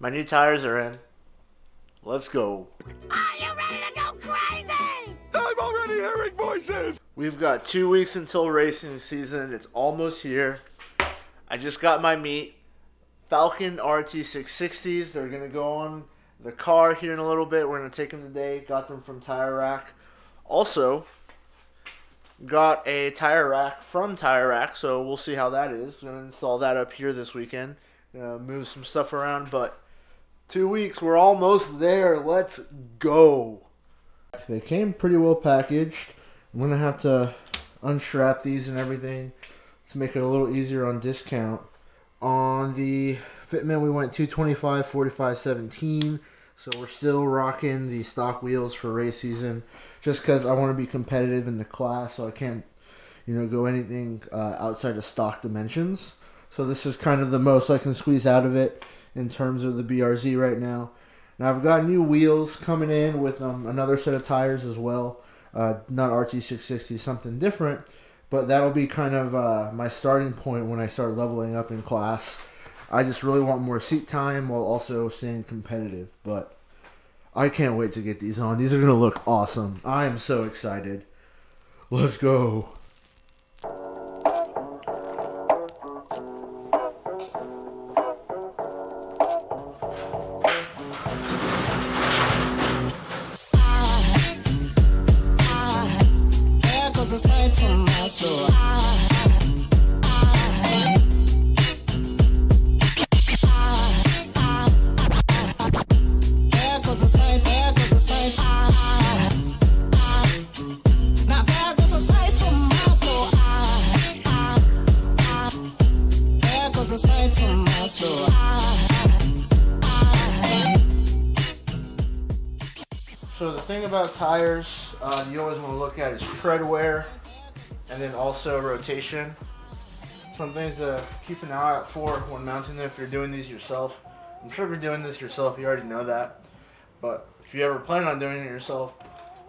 My new tires are in. Let's go. Are you ready to go crazy? I'm already hearing voices! We've got 2 weeks until racing season. It's almost here. I just got my meat. Falcon RT660s. They're going to go on the car here in a little bit. We're going to take them today. Got them from Tire Rack. Also, got a tire rack from Tire Rack, so we'll see how that is. Going to install that up here this weekend. Move some stuff around, but 2 weeks, we're almost there. Let's go. They came pretty well packaged. I'm going to have to unstrap these and everything to make it a little easier on discount. On the fitment, we went 225, 45, 17. So we're still rocking the stock wheels for race season just because I want to be competitive in the class, so I can't, go anything outside of stock dimensions. So this is kind of the most I can squeeze out of it in terms of the BRZ right now. Now I've got new wheels coming in with another set of tires as well. Not RT660, something different. But that'll be kind of my starting point when I start leveling up in class. I just really want more seat time while also staying competitive. But I can't wait to get these on. These are going to look awesome. I am so excited. Let's go. Aside from my soul, there goes a sight, there goes a sight. Now there goes a sight from my soul. There goes a sight from my soul. So the thing about tires, you always want to look at is tread wear and then also rotation. Some things to keep an eye out for when mounting them if you're doing these yourself. I'm sure if you're doing this yourself, you already know that. But if you ever plan on doing it yourself,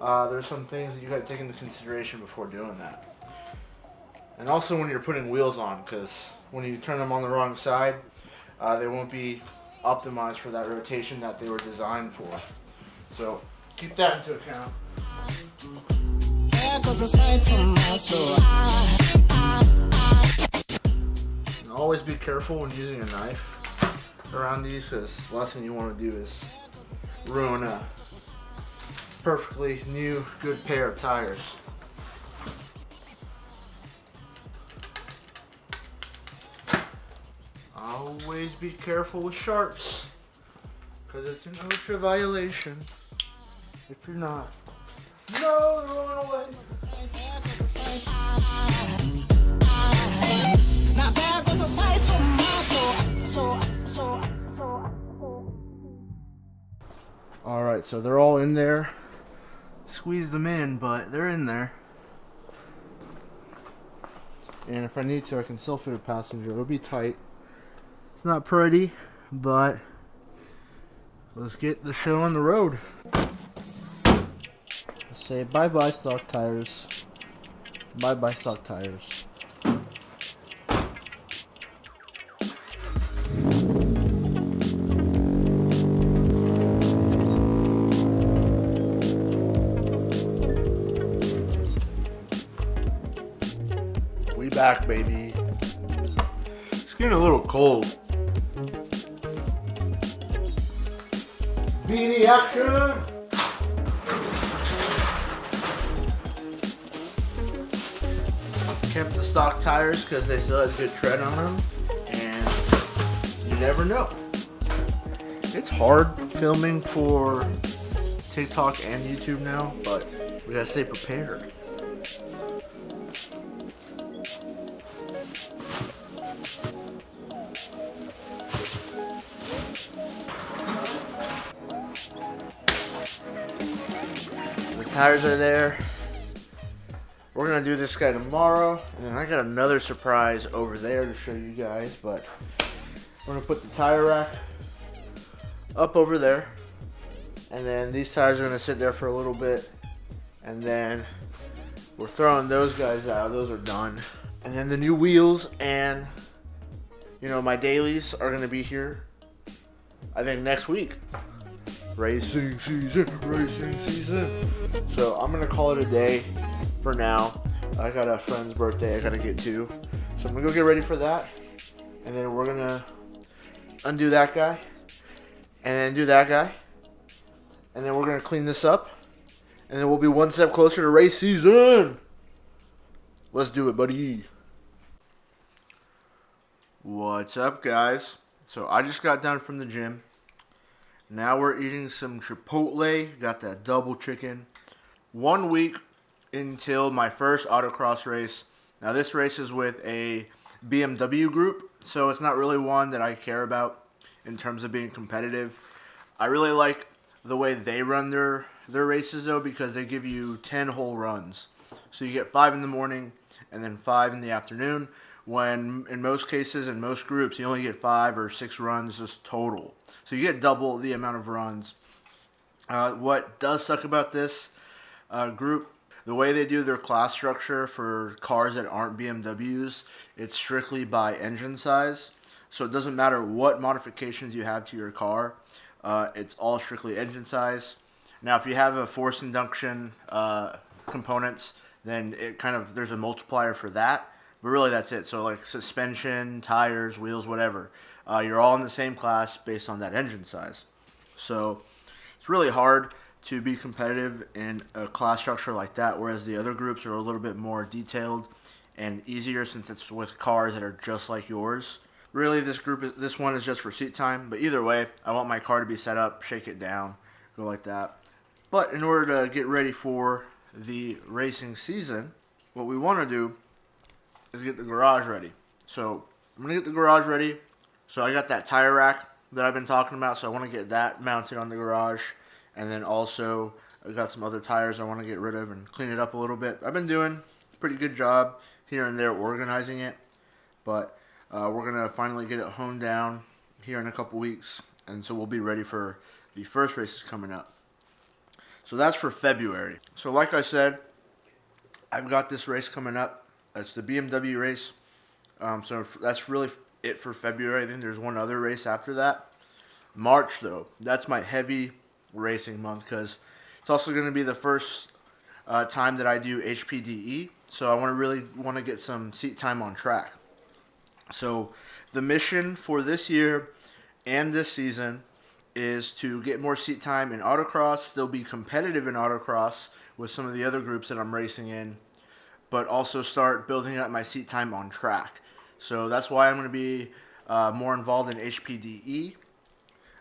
there's some things that you got to take into consideration before doing that. And also when you're putting wheels on, because when you turn them on the wrong side, they won't be optimized for that rotation that they were designed for. So keep that into account. There goes a sight from my soul. And always be careful when using a knife around these, because the last thing you want to do is ruin a perfectly new, good pair of tires. Always be careful with sharps, because it's an ultra violation if you're not. No, they're rolling away. Now there goes a sight from my soul. Alright, so they're all in there. Squeeze them in, but they're in there. And if I need to, I can still fit a passenger. It'll be tight. It's not pretty, but let's get the show on the road. Let's say bye-bye stock tires. Bye-bye stock tires. We back, baby. It's getting a little cold. Beanie action! Kept the stock tires because they still had good tread on them, and you never know. It's hard filming for TikTok and YouTube now, but we gotta stay prepared. The tires are there. We're gonna do this guy tomorrow, and then I got another surprise over there to show you guys, but we're gonna put the tire rack up over there, and then these tires are gonna sit there for a little bit, and then we're throwing those guys out. Those are done. And then the new wheels and my dailies are gonna be here I think next week. Racing season, racing season. So I'm gonna call it a day for now. I got a friend's birthday I gotta get to. So I'm gonna go get ready for that. And then we're gonna undo that guy. And then do that guy. And then we're gonna clean this up. And then we'll be one step closer to race season. Let's do it, buddy. What's up, guys? So I just got done from the gym. Now we're eating some Chipotle. Got that double chicken. 1 week until my first autocross race. Now this race is with a BMW group, so it's not really one that I care about in terms of being competitive. I really like the way they run their races though, because they give you 10 whole runs. So you get 5 in the morning and then 5 in the afternoon, when in most cases, in most groups, you only get 5 or 6 runs just total. So you get double the amount of runs. What does suck about this group, the way they do their class structure for cars that aren't BMWs, it's strictly by engine size. So it doesn't matter what modifications you have to your car, it's all strictly engine size. Now if you have a force induction components, then it kind of, there's a multiplier for that. But really that's it. So like suspension, tires, wheels, whatever. You're all in the same class based on that engine size. So it's really hard to be competitive in a class structure like that, whereas the other groups are a little bit more detailed and easier since it's with cars that are just like yours. Really, this one is just for seat time, but either way, I want my car to be set up, shake it down, go like that. But in order to get ready for the racing season, what we want to do is get the garage ready. So I'm going to get the garage ready. So I got that tire rack that I've been talking about, so I want to get that mounted on the garage. And then also I got some other tires I want to get rid of and clean it up a little bit. I've been doing a pretty good job here and there organizing it, but we're going to finally get it honed down here in a couple weeks, and so we'll be ready for the first races coming up. So that's for February. So like I said, I've got this race coming up. It's the BMW race. So that's really it for February. I think there's one other race after that. March, though, that's my heavy racing month because it's also going to be the first time that I do HPDE. So I really want to get some seat time on track. So the mission for this year and this season is to get more seat time in autocross, still be competitive in autocross with some of the other groups that I'm racing in, but also start building up my seat time on track. So that's why I'm going to be more involved in HPDE.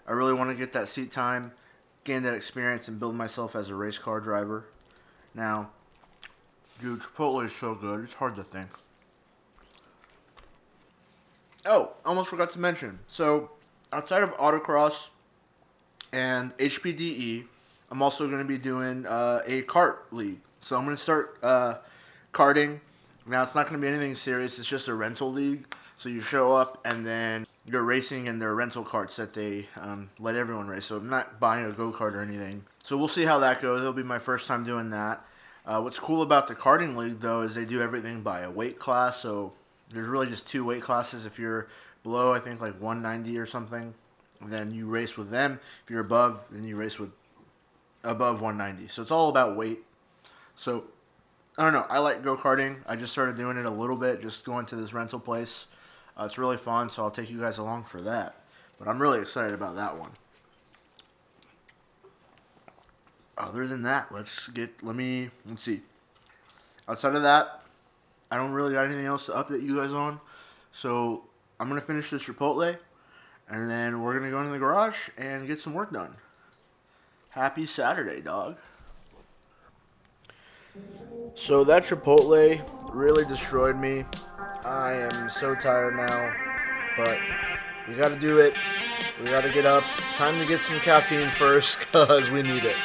I really want to get that seat time, gain that experience, and build myself as a race car driver. Now, dude, Chipotle is so good, it's hard to think. Oh, almost forgot to mention. So, outside of autocross and HPDE, I'm also going to be doing a kart league. So I'm going to start karting. Now it's not going to be anything serious. It's just a rental league. So you show up and then you're racing in their rental karts that they let everyone race. So I'm not buying a go-kart or anything. So we'll see how that goes. It'll be my first time doing that. What's cool about the karting league though is they do everything by a weight class. So there's really just 2 weight classes. If you're below, I think like 190 or something, then you race with them. If you're above, then you race with above 190. So it's all about weight. So I don't know. I like go-karting. I just started doing it a little bit, just going to this rental place. It's really fun, so I'll take you guys along for that. But I'm really excited about that one. Other than that, let's see. Outside of that, I don't really got anything else to update you guys on. So I'm going to finish this Chipotle, and then we're going to go into the garage and get some work done. Happy Saturday, dog. So that Chipotle really destroyed me. I am so tired now, but we got to do it. We got to get up. Time to get some caffeine first because we need it.